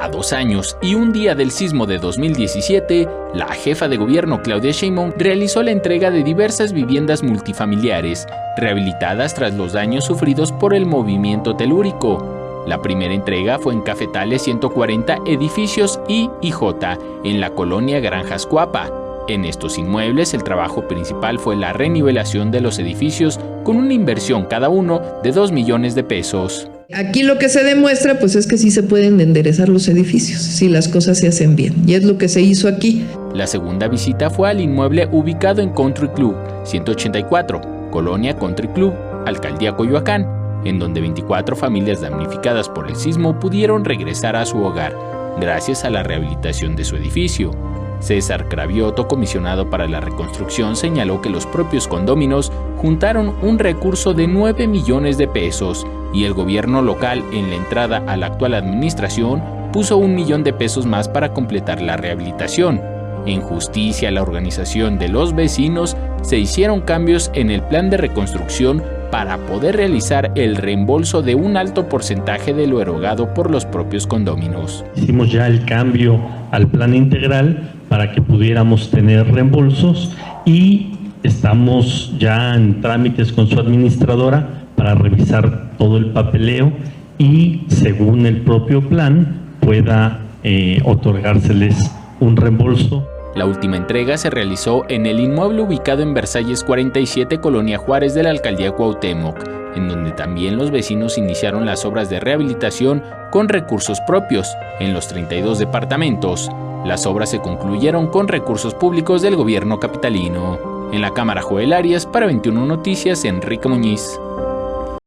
A 2 años y un día del sismo de 2017, la jefa de gobierno Claudia Sheinbaum realizó la entrega de diversas viviendas multifamiliares, rehabilitadas tras los daños sufridos por el movimiento telúrico. La primera entrega fue en Cafetales 140 edificios I y J, en la colonia Granjas Coapa. En estos inmuebles, el trabajo principal fue la renivelación de los edificios con una inversión cada uno de 2 millones de pesos. Aquí lo que se demuestra pues es que sí se pueden enderezar los edificios, si las cosas se hacen bien, y es lo que se hizo aquí. La segunda visita fue al inmueble ubicado en Country Club 184, Colonia Country Club, Alcaldía Coyoacán, en donde 24 familias damnificadas por el sismo pudieron regresar a su hogar, gracias a la rehabilitación de su edificio. César Cravioto, comisionado para la reconstrucción, señaló que los propios condóminos juntaron un recurso de 9 millones de pesos y el gobierno local, en la entrada a la actual administración, puso 1 millón de pesos más para completar la rehabilitación. En justicia a la organización de los vecinos, se hicieron cambios en el plan de reconstrucción para poder realizar el reembolso de un alto porcentaje de lo erogado por los propios condóminos. Hicimos ya el cambio al plan integral para que pudiéramos tener reembolsos y estamos ya en trámites con su administradora para revisar todo el papeleo y, según el propio plan, pueda otorgárseles un reembolso. La última entrega se realizó en el inmueble ubicado en Versalles 47, Colonia Juárez de la Alcaldía Cuauhtémoc, en donde también los vecinos iniciaron las obras de rehabilitación con recursos propios en los 32 departamentos. Las obras se concluyeron con recursos públicos del gobierno capitalino. En la Cámara Joel Arias, para 21 Noticias, Enrique Muñiz.